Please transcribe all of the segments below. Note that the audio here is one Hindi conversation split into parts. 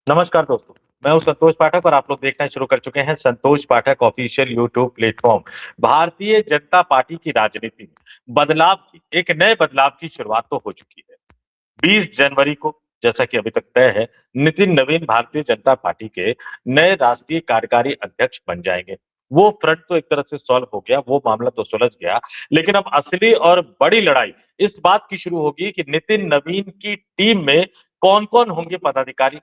नमस्कार दोस्तों, मैं हूं संतोष पाठक और आप लोग देखना शुरू कर चुके हैं संतोष पाठक official YouTube platform. Bharatiya Janata party की राजनीति में बदलाव की एक नए बदलाव की शुरुआत तो हो चुकी है। 20 जनवरी को जैसा कि अभी तक तय है, नितिन नवीन भारतीय जनता पार्टी के नए राष्ट्रीय कार्यकारी अध्यक्ष बन जाएंगे। वो फ्रंट तो एक तरह से सॉल्व हो गया, वो मामला तो सुलझ गया, लेकिन अब असली और बड़ी लड़ाई इस बात की शुरू होगी कि नितिन नवीन की टीम में कौन-कौन होंगे पदाधिकारी,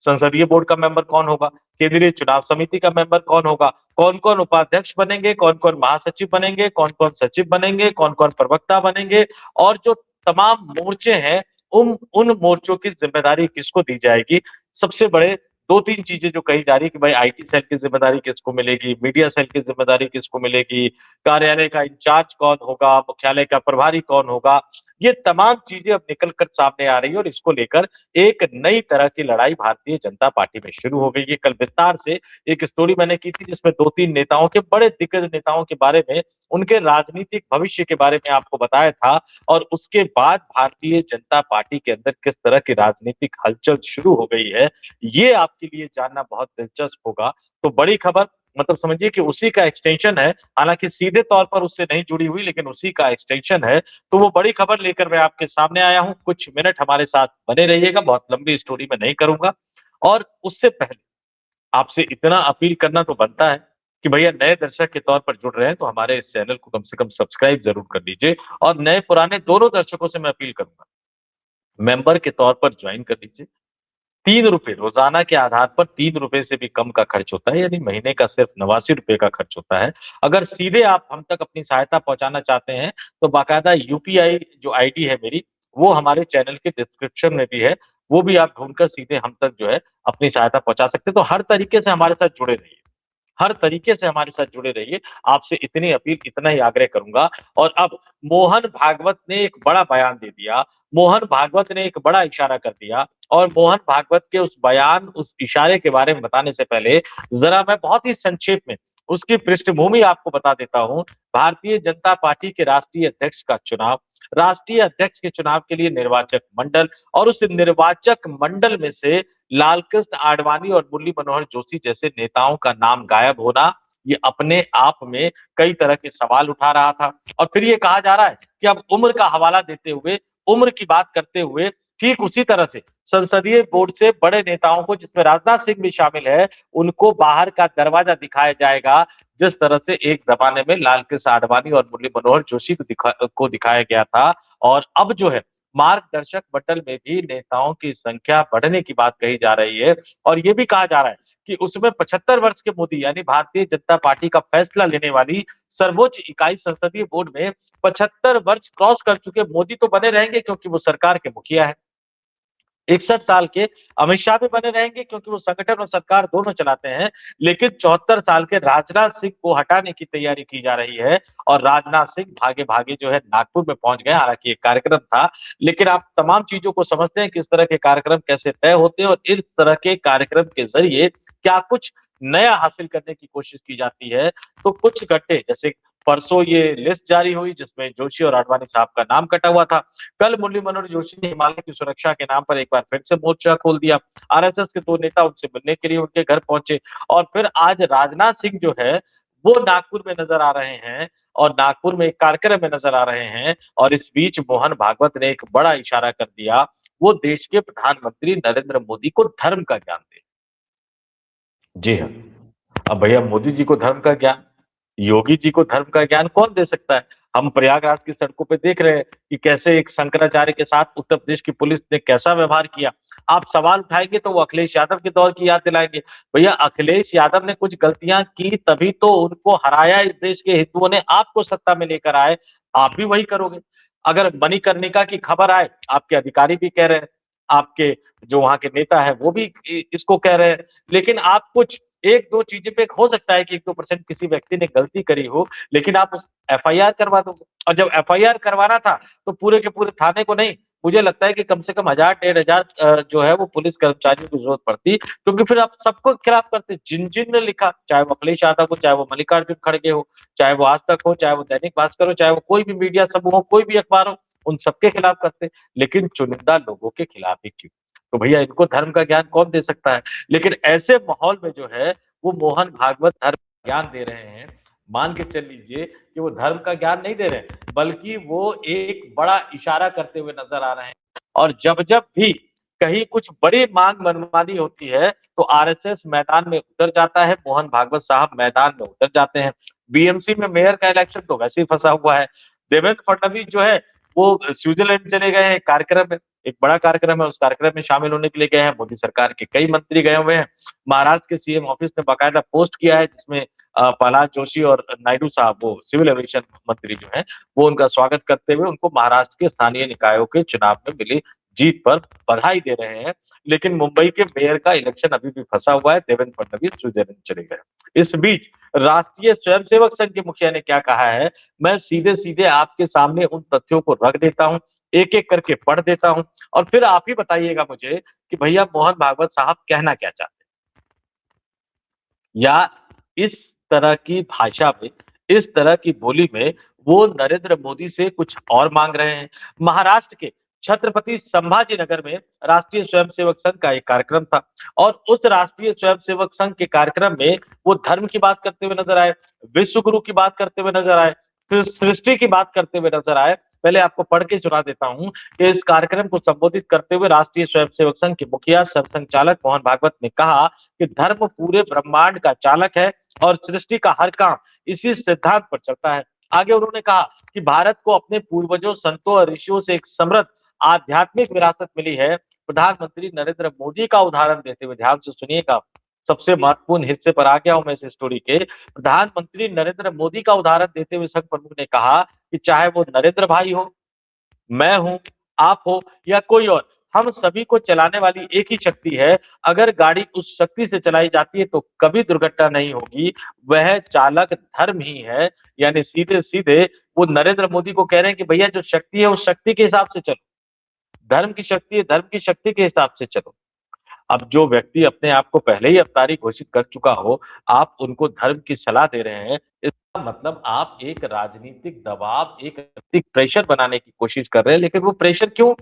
संसदीय बोर्ड का मेंबर कौन होगा, केंद्रीय चुनाव समिति का मेंबर कौन होगा, कौन-कौन उपाध्यक्ष बनेंगे, कौन-कौन महासचिव बनेंगे, कौन-कौन सचिव बनेंगे, कौन-कौन प्रवक्ता बनेंगे और जो तमाम मोर्चे हैं उन मोर्चों की जिम्मेदारी किसको दी जाएगी? सबसे बड़े 2-3 चीजें जो कही जा रही है कि भाई आईटी सेल की जिम्मेदारी किसको मिलेगी, मीडिया सेल की जिम्मेदारी किसको मिलेगी, कार्यालय का इंचार्ज कौन होगा, मुख्यालय का प्रभारी कौन होगा, ये तमाम चीजें अब निकल कर सामने आ रही है और इसको लेकर एक नई तरह की लड़ाई भारतीय जनता पार्टी में शुरू हो गई है। कल विस्तार से एक स्टोरी मैंने की थी जिसमें 2-3 नेताओं के बड़े दिग्गज नेताओं के बारे में, उनके राजनीतिक भविष्य के बारे में आपको बताया था और उसके बाद भारतीय जनता पार्टी के अंदर किस तरह की राजनीतिक हलचल शुरू हो गई है, ये आपके लिए जानना बहुत दिलचस्प होगा। तो बड़ी खबर मतलब समझिए कि उसी का एक्सटेंशन है, हालाँकि सीधे तौर पर उससे नहीं जुड़ी हुई लेकिन उसी का एक्सटेंशन है। तो वो बड़ी खबर लेकर मैं आपके सामने आया हूँ। कुछ मिनट हमारे साथ बने रहिएगा, बहुत लंबी स्टोरी मैं नहीं करूँगा और उससे पहले आपसे इतना अपील करना तो बनता है कि भैया नए दर्शक के तौर पर जुड़ रहे हैं तो हमारे इस चैनल को कम से कम सब्सक्राइब ज़रूर कर लीजिए और नए पुराने दोनों दर्शकों से मैं अपील करूँगा, मेंबर के तौर पर जॉइन कर लीजिए। ₹3 रोज़ाना के आधार पर ₹3 से भी कम का खर्च होता है, यानी महीने का सिर्फ ₹89 का खर्च होता है। अगर सीधे आप हम तक अपनी सहायता पहुँचाना चाहते हैं, तो बाकायदा यूपीआई जो आईडी है मेरी, वो हमारे चैनल के डिस्क्रिप्शन में भी है। वो भी आप ढूँढकर सीधे हम तक जो है अपनी सहायता पहुँचा सकते हैं। तो हर तरीके से हमारे साथ जुड़े रहिए। हर तरीके से हमारे साथ जुड़े रहिए। आपसे इतनी अपील, इतना ही आग्रह करूँगा और अब मोहन भागवत ने एक बड़ा बयान दे दिया। मोहन भागवत ने एक बड़ा इशारा कर दिया और मोहन भागवत के उस बयान, उस इशारे के बारे में बताने से पहले ज़रा मैं बहुत ही संक्षेप में उसकी पृष्ठभूमि आपको बता देता हूँ। भारतीय जनता पार्टी के राष्ट्रीय अध्यक्ष के चुनाव के लिए निर्वाचक मंडल और उस निर्वाचक मंडल में से लालकृष्ण आडवाणी और मुरली मनोहर जोशी जैसे नेताओं का नाम गायब होना, ये अपने आप में कई तरह के सवाल उठा रहा था और फिर ये कहा जा रहा है कि अब उम्र का हवाला देते हुए, उम्र की बात करते हुए, ठीक उसी तरह से संसदीय बोर्ड से बड़े नेताओं को जिसमें राजनाथ सिंह भी शामिल है, उनको बाहर का दरवाजा दिखाया जाएगा, जिस तरह से एक ज़माने में लालकृष्ण आडवाणी और मुरली मनोहर जोशी को दिखाया गया था और अब जो है मार्गदर्शक मंडल में भी नेताओं की संख्या बढ़ने की बात कही जा रही है और ये भी कहा जा रहा है कि उसमें 75 वर्ष के मोदी यानी भारतीय जनता पार्टी का फैसला लेने वाली सर्वोच्च इकाई संसदीय बोर्ड में 75 वर्ष क्रॉस कर चुके मोदी तो बने रहेंगे क्योंकि वो सरकार के मुखिया है। 61 साल के अमित शाह भी बने रहेंगे क्योंकि वो संगठन और सरकार दोनों चलाते हैं, लेकिन 74 साल के राजनाथ सिंह को हटाने की तैयारी की जा रही है और राजनाथ सिंह भागे-भागे जो है नागपुर में पहुंच गए। हालांकि एक कार्यक्रम था, लेकिन आप तमाम चीजों को समझते हैं, किस तरह के कार्यक्रम कैसे तय होते हैं और इस तरह के कार्यक्रम के जरिए क्या कुछ नया हासिल करने की कोशिश की जाती है। तो कुछ घंटे जैसे परसों ये लिस्ट जारी हुई जिसमें जोशी और आडवाणी साहब का नाम कटा हुआ था। कल मुरली मनोहर जोशी ने हिमालय की सुरक्षा के नाम पर एक बार फिर से मोर्चा खोल दिया। आरएसएस के 2 नेता उनसे मिलने के लिए उनके घर पहुंचे और फिर आज राजनाथ सिंह जो है वो नागपुर में नजर आ रहे हैं और नागपुर में एक कार्यक्रम में नजर आ रहे हैं और इस बीच मोहन भागवत ने एक बड़ा इशारा कर दिया। वो देश के प्रधानमंत्री नरेंद्र मोदी को धर्म का ज्ञान दे। जी हाँ। अब भैया मोदी जी को धर्म का ज्ञान, योगी जी को धर्म का ज्ञान कौन दे सकता है? हम प्रयागराज की सड़कों पे देख रहे हैं कि कैसे एक शंकराचार्य के साथ उत्तर प्रदेश की पुलिस ने कैसा व्यवहार किया। आप सवाल उठाएंगे तो वो अखिलेश यादव के दौर की याद दिलाएंगे। भैया अखिलेश यादव ने कुछ गलतियां की तभी तो उनको हराया इस देश के हिंदुओं ने, आपको सत्ता में लेकर आए। आप भी वही करोगे। अगर मणिकर्णिका की खबर आए, आपके अधिकारी भी कह रहे हैं, आपके जो वहां के नेता है वो भी इसको कह रहे हैं, लेकिन आप कुछ 1-2 चीज़ें पे हो सकता है कि 1-2% किसी व्यक्ति ने गलती करी हो, लेकिन आप उस एफआईआर करवा दोगे और जब एफआईआर करवाना था, तो पूरे के पूरे थाने को नहीं, मुझे लगता है कि कम से कम 1000 डेढ़ हज़ार जो है वो पुलिस कर्मचारियों की ज़रूरत पड़ती, क्योंकि फिर आप सबको खिलाफ करते। जिन-जिन ने लिखा, चाहे वो अखिलेश यादव हो, चाहे वो मल्लिकार्जुन खड़गे हो, चाहे वो आज तक हो, चाहे वो दैनिक भास्कर हो, चाहे वो कोई भी मीडिया समूह हो, कोई भी अखबार हो, उन सबके खिलाफ करते, लेकिन चुनिंदा लोगों के खिलाफ ही क्यों? तो भैया इनको धर्म का ज्ञान कौन दे सकता है? लेकिन ऐसे माहौल में जो है वो मोहन भागवत धर्म का ज्ञान दे रहे हैं। मान के चल लीजिए कि वो धर्म का ज्ञान नहीं दे रहे हैं, बल्कि वो एक बड़ा इशारा करते हुए नजर आ रहे हैं। और जब-जब भी कहीं कुछ बड़ी मांग मनमानी होती है, तो आरएसएस मैदान में उतर जाता है, मोहन भागवत साहब मैदान में उतर जाते हैं। बीएमसी में मेयर का इलेक्शन तो वैसे ही फंसा हुआ है। देवेंद्र फडणवीस जो है, वो स्विट्जरलैंड चले गए हैं कार्यक्रम में, एक बड़ा कार्यक्रम है, उस कार्यक्रम में शामिल होने के लिए गए हैं। मोदी सरकार के कई मंत्री गए हुए हैं। महाराष्ट्र के सीएम ऑफिस ने बाकायदा पोस्ट किया है, जिसमें प्रहलाद जोशी और नायडू साहब, वो सिविल एविएशन मंत्री जो हैं, वो उनका स्वागत करते हुए उनको महाराष्ट्र के स्थानीय निकायों के चुनाव में मिली जीत पर बधाई दे रहे हैं। लेकिन मुंबई के मेयर का इलेक्शन अभी भी फंसा हुआ है, देवेंद्र फडणवीस स्विट्जरलैंड चले गए। इस बीच राष्ट्रीय स्वयंसेवक संघ के मुखिया ने क्या कहा है, मैं सीधे-सीधे आपके सामने उन तथ्यों को रख देता हूँ, एक-एक करके पढ़ देता हूँ और फिर आप ही बताइएगा मुझे कि भैया मोहन भागवत साहब कहना क्या चाहते हैं? या इस तरह की भाषा में, इस तरह की बोली में वो नरेंद्र मोदी से कुछ और माँग रहे हैं। महाराष्ट्र के छत्रपति संभाजीनगर में राष्ट्रीय स्वयंसेवक संघ का एक कार्यक्रम था और उस राष्ट्रीय स्वयंसेवक संघ के कार्यक्रम में वो धर्म की बात करते हुए नजर आए, विश्व गुरु की बात करते हुए नजर आए, फिर सृष्टि की बात करते हुए नजर आए। पहले आपको पढ़ के सुना देता हूँ कि इस कार्यक्रम को संबोधित करते हुए राष्ट्रीय स्वयंसेवक संघ के मुखिया सरसंघचालक मोहन भागवत ने कहा कि धर्म पूरे ब्रह्मांड का चालक है और सृष्टि का हर काम इसी सिद्धांत पर चलता है। आगे उन्होंने कहा कि भारत को अपने पूर्वजों, संतों और ऋषियों से एक समृद्ध आध्यात्मिक विरासत मिली है। प्रधानमंत्री नरेंद्र मोदी का उदाहरण देते हुए, ध्यान से सुनिएगा, सबसे महत्वपूर्ण हिस्से पर आ गया हूं मैं इस स्टोरी के। प्रधानमंत्री नरेंद्र मोदी का उदाहरण देते हुए संघ प्रमुख ने कहा कि चाहे वो नरेंद्र भाई हो, मैं हूं, आप हो या कोई और, हम सभी को चलाने वाली एक ही शक्ति है। अगर गाड़ी उस शक्ति से चलाई जाती है तो कभी दुर्घटना नहीं होगी। वह चालक धर्म ही है। यानी सीधे-सीधे वो नरेंद्र मोदी को कह रहे हैं कि भैया जो शक्ति है उस शक्ति के हिसाब से चलो। धर्म की शक्ति है, धर्म की शक्ति के हिसाब से चलो। अब जो व्यक्ति अपने आप को पहले ही अवतारी घोषित कर चुका हो, आप उनको धर्म की सलाह दे रहे हैं, इसका मतलब आप एक राजनीतिक दबाव, एक राजनीतिक प्रेशर बनाने की कोशिश कर रहे हैं, लेकिन वो प्रेशर क्यों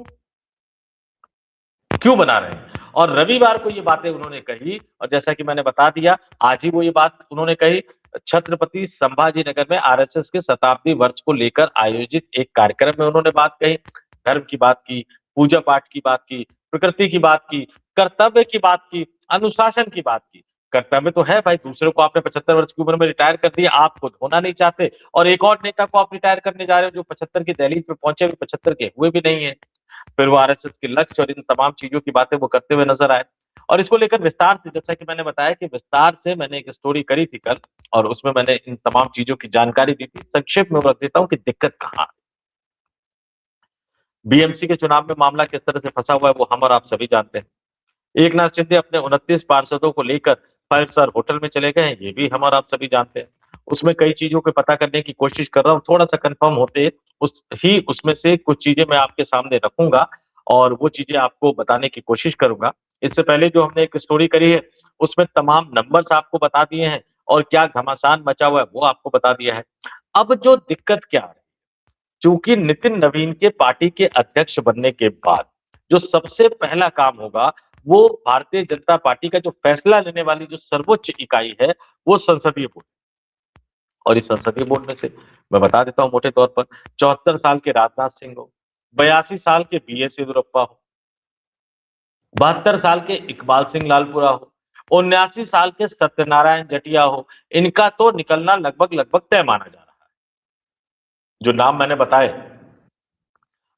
क्यों बना रहे हैं? और रविवार को ये बातें उन्होंने कही और जैसा कि मैंने बता दिया, आज ही वो ये बात उन्होंने कही। छत्रपति संभाजीनगर में आरएसएस के शताब्दी वर्ष को लेकर आयोजित एक कार्यक्रम में उन्होंने बात कही, धर्म की बात की, पूजा-पाठ की बात की, प्रकृति की बात की, कर्तव्य की बात की, अनुशासन की बात की। कर्तव्य तो है भाई, दूसरे को आपने 75 वर्ष की उम्र में रिटायर कर दिया, आप खुद होना नहीं चाहते और एक और नेता को आप रिटायर करने जा रहे हो जो 75 की दहलीज पे पहुंचे हुए, 75 के हुए भी नहीं है। फिर वो आरएसएस के लक्ष्य और इन तमाम चीज़ों की बातें वो करते हुए नज़र आए। और इसको लेकर विस्तार से, जैसा कि मैंने बताया कि विस्तार से मैंने एक स्टोरी करी थी कल और उसमें मैंने इन तमाम चीज़ों की जानकारी दी थी। संक्षेप में बता देता हूँ कि दिक्कत कहाँ है। बीएमसी के चुनाव में मामला किस तरह से फँसा हुआ है वो हम और आप सभी जानते हैं। एकनाथ शिंदे अपने 29 पार्षदों को लेकर 5 स्टार होटल में चले गए हैं, ये भी हम और आप सभी जानते हैं। उसमें कई चीज़ों को पता करने की कोशिश कर रहा हूँ, थोड़ा-सा कन्फर्म होते उसमें से कुछ चीज़ें मैं आपके सामने रखूँगा और वो चीज़ें आपको बताने की कोशिश करूँगा। इससे पहले जो हमने एक स्टोरी करी है, उसमें तमाम नंबर्स आपको बता दिए हैं और क्या घमासान मचा हुआ है, वो आपको बता दिया है। अब जो दिक्कत क्या है, चूँकि नितिन नवीन के पार्टी के अध्यक्ष बनने के बाद जो सबसे पहला काम होगा, वो भारतीय जनता पार्टी का जो फैसला लेने वाली जो सर्वोच्च इकाई है, वो संसदीय बोर्ड। और इस संसदीय बोर्ड में से मैं बता देता हूँ मोटे तौर पर 74 साल के राजनाथ सिंह हो, 82 साल के बीएस येदियुरप्पा हो, 72 साल के इकबाल सिंह लालपुरा हो, 79 साल के सत्यनारायण जटिया हो, इनका तो निकलना लगभग-लगभग तय माना जा रहा है। जो नाम मैंने बताए,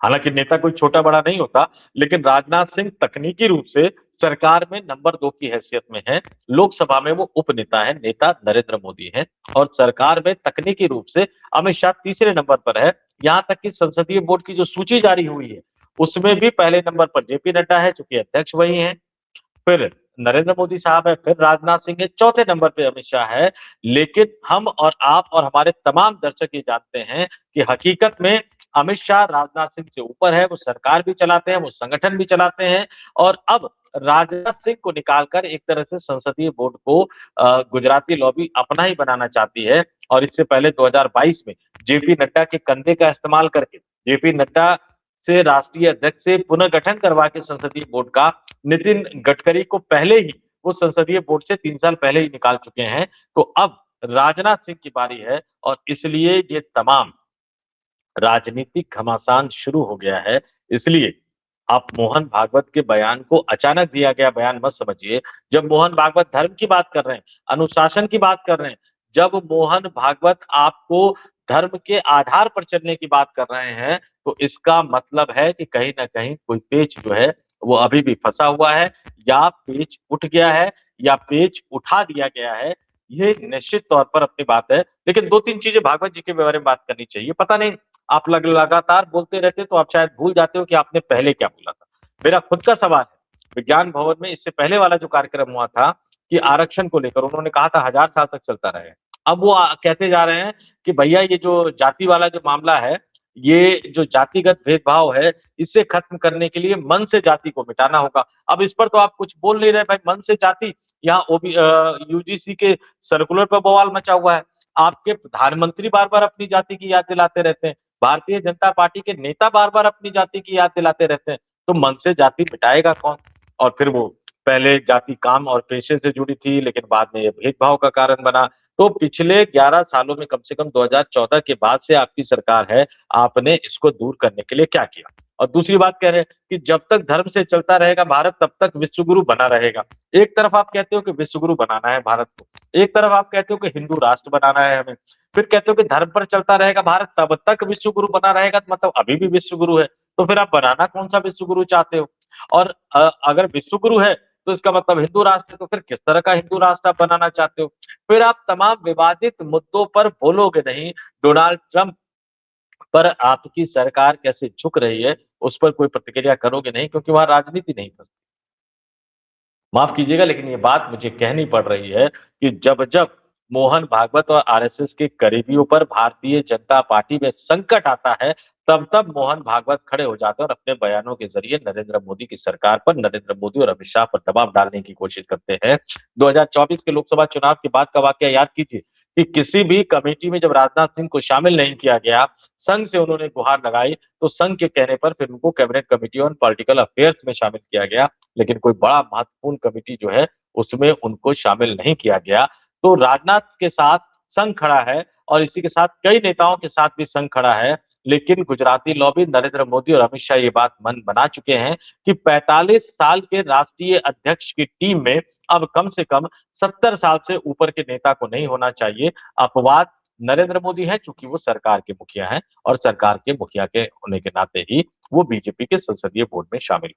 हालाँकि नेता कोई छोटा-बड़ा नहीं होता, लेकिन राजनाथ सिंह तकनीकी रूप से सरकार में नंबर 2 की हैसियत में हैं। लोकसभा में वो उपनेता हैं, नेता नरेंद्र मोदी हैं और सरकार में तकनीकी रूप से अमित शाह तीसरे नंबर पर है। यहाँ तक कि संसदीय बोर्ड की जो सूची जारी हुई है, उसमें भी पहले नंबर पर जेपी नड्डा है, चूँकि अध्यक्ष वही हैं। फिर नरेंद्र मोदी साहब है, फिर राजनाथ सिंह है, चौथे नंबर पे अमित शाह है। लेकिन हम और आप और हमारे तमाम दर्शक ये जानते हैं कि हकीकत में अमित शाह राजनाथ सिंह से ऊपर है, वो सरकार भी चलाते हैं, वो संगठन भी चलाते हैं और अब राजनाथ सिंह को निकालकर एक तरह से संसदीय बोर्ड को गुजराती लॉबी अपना ही बनाना चाहती है और इससे पहले 2022 में जेपी नड्डा के कंधे का इस्तेमाल करके जेपी नड्डा से राष्ट्रीय अध्यक्ष से पुनर्गठन करवा के संसदीय बोर्ड का नितिन गडकरी को पहले ही वो संसदीय बोर्ड से 3 साल पहले ही निकाल चुके हैं। तो अब राजनाथ सिंह की बारी है और इसलिए ये तमाम राजनीतिक घमासान शुरू हो गया है। इसलिए आप मोहन भागवत के बयान को अचानक दिया गया बयान मत समझिए। जब मोहन भागवत धर्म की बात कर रहे हैं, अनुशासन की बात कर रहे हैं, जब मोहन भागवत आपको धर्म के आधार पर चलने की बात कर रहे हैं, तो इसका मतलब है कि कहीं न कहीं कोई पेच जो है, वो अभी भी फँसा हुआ है या पेच उठ गया है या पेच उठा दिया गया है। ये निश्चित तौर पर अपनी बात है। लेकिन 2-3 चीज़ें भागवत जी के बारे में बात करनी चाहिए। पता नहीं आप लगातार बोलते रहते तो आप शायद भूल जाते हो कि आपने पहले क्या बोला था। मेरा खुद का सवाल है, विज्ञान भवन में इससे पहले वाला जो कार्यक्रम हुआ था कि आरक्षण को लेकर उन्होंने कहा था 1000 साल तक चलता रहेगा। अब वो कहते जा रहे हैं कि भैया ये जो जाति वाला जो मामला है, ये जो जातिगत भेदभाव है, इसे खत्म करने के लिए मन से जाति को मिटाना होगा। अब इस पर तो आप कुछ बोल नहीं रहे भाई, मन से जाति यहाँ यूजीसी के सर्कुलर पर बवाल मचा हुआ है। आपके प्रधानमंत्री बार-बार अपनी जाति की याद दिलाते रहते हैं। भारतीय जनता पार्टी के नेता बार-बार अपनी जाति की याद दिलाते रहते हैं, तो मन से जाति मिटाएगा कौन? और फिर वो पहले जाति काम और पेशे से जुड़ी थी, लेकिन बाद में ये भेदभाव का कारण बना। तो पिछले 11 सालों में कम से कम 2014 के बाद से आपकी सरकार है, आपने इसको दूर करने के लिए क्या किया? और दूसरी बात कह रहे हैं कि जब तक धर्म से चलता रहेगा भारत, तब तक विश्व गुरु बना रहेगा। एक तरफ आप कहते हो कि विश्व गुरु बनाना है भारत को, एक तरफ आप कहते हो कि हिंदू राष्ट्र बनाना है हमें। फिर कहते हो कि धर्म पर चलता रहेगा भारत, तब तक विश्व गुरु बना रहेगा, तो मतलब अभी भी विश्व गुरु है। तो फिर आप बनाना कौन-सा विश्व गुरु चाहते हो? और अगर विश्व गुरु है, तो इसका मतलब हिंदू राष्ट्र है, तो फिर किस तरह का हिंदू राष्ट्र आप बनाना चाहते हो? फिर आप तमाम विवादित मुद्दों पर बोलोगे नहीं, डोनाल्ड ट्रंप पर आपकी सरकार कैसे झुक रही है, उस पर कोई प्रतिक्रिया करोगे नहीं क्योंकि वहाँ राजनीति नहीं फँसती। माफ़ कीजिएगा लेकिन ये बात मुझे कहनी पड़ रही है कि जब-जब मोहन भागवत और आरएसएस के करीबियों पर भारतीय जनता पार्टी में संकट आता है, तब-तब मोहन भागवत खड़े हो जाते हैं और अपने बयानों के ज़रिए नरेंद्र मोदी की सरकार पर, नरेंद्र मोदी और अमित शाह पर दबाव डालने की कोशिश करते हैं। 2024 के लोकसभा चुनाव के बाद का वाकया याद कीजिए कि किसी भी कमेटी में जब राजनाथ सिंह को शामिल नहीं किया गया, संघ से उन्होंने गुहार लगाई, तो संघ के कहने पर फिर उनको cabinet committee on political affairs में शामिल किया गया। लेकिन कोई बड़ा महत्वपूर्ण कमिटी जो है, उसमें उनको शामिल नहीं किया गया। तो राजनाथ के साथ संघ खड़ा है और इसी के साथ कई नेताओं के साथ भी संघ खड़ा है। लेकिन गुजराती लॉबी नरेंद्र मोदी और अमित शाह ये बात मन बना चुके हैं कि 45 साल के राष्ट्रीय अध्यक्ष की टीम में अब कम से कम 70 साल से ऊपर के नेता को नहीं होना चाहिए। अपवाद नरेंद्र मोदी हैं चूँकि वो सरकार के मुखिया हैं और सरकार के मुखिया के होने के नाते ही वो बीजेपी के संसदीय बोर्ड में शामिल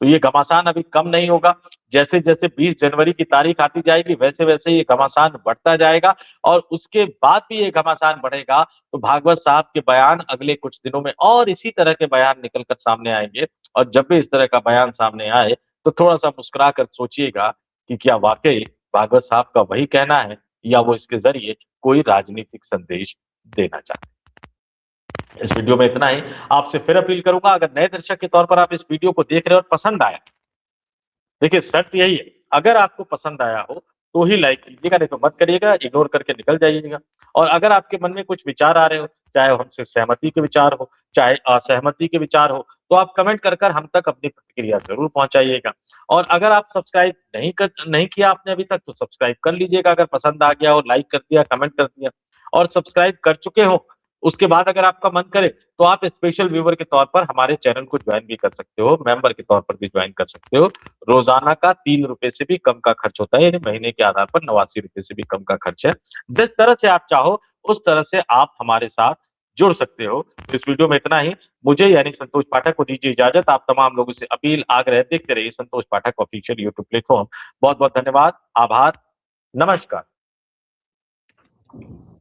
तो ये घमासान अभी कम नहीं होगा। जैसे-जैसे 20 जनवरी की तारीख आती जाएगी, वैसे-वैसे ये घमासान बढ़ता जाएगा और उसके बाद भी ये घमासान बढ़ेगा, तो भागवत साहब के बयान अगले कुछ दिनों में और इसी तरह के बयान निकल कर सामने आएँगे और जब भी इस तरह का बयान सामने आए, तो थोड़ा-सा मुस्कुरा कर सोचिएगा कि क्या वाक़ई भागवत साहब का वही कहना है या वो इसके ज़रिए कोई राजनीतिक संदेश देना चाहते हैं। इस वीडियो में इतना ही। आपसे फिर अपील करूँगा अगर नए दर्शक के तौर पर आप इस वीडियो को देख रहे हो और पसंद आया, देखिए शर्त यही है, अगर आपको पसंद आया हो, तो ही लाइक कीजिएगा, नहीं तो मत करिएगा, इग्नोर करके निकल जाइएगा। और अगर आपके मन में कुछ विचार आ रहे हो, चाहे वो हमसे सहमति के विचार हो, चाहे असहमति के विचार हो, तो आप कमेंट कर कर हम तक अपनी प्रतिक्रिया ज़रूर पहुँचाइएगा। और अगर आप सब्सक्राइब नहीं किया आपने अभी तक, तो सब्सक्राइब कर लीजिएगा अगर पसंद आ गया हो, लाइक कर दिया, कमेंट कर दिया। और सब्सक्राइब कर चुके हो, उसके बाद अगर आपका मन करे, तो आप स्पेशल व्यूअर के तौर पर हमारे चैनल को जॉइन भी कर सकते हो, मेंबर के तौर पर भी जॉइन कर सकते हो। रोज़ाना का ₹3 से भी कम का खर्च होता है, यानी महीने के आधार पर ₹89 से भी कम का खर्च है। जिस तरह से आप चाहो, उस तरह से आप हमारे साथ जुड़ सकते हो। तो इस वीडियो में इतना ही। मुझे यानी संतोष पाठक को दीजिए इजाज़त। आप तमाम लोगों से अपील, आग्रह देखते रहिए संतोष पाठक ऑफिशियल यूट्यूब प्लेटफ़ॉर्म। बहुत-बहुत धन्यवाद, आभार, नमस्कार।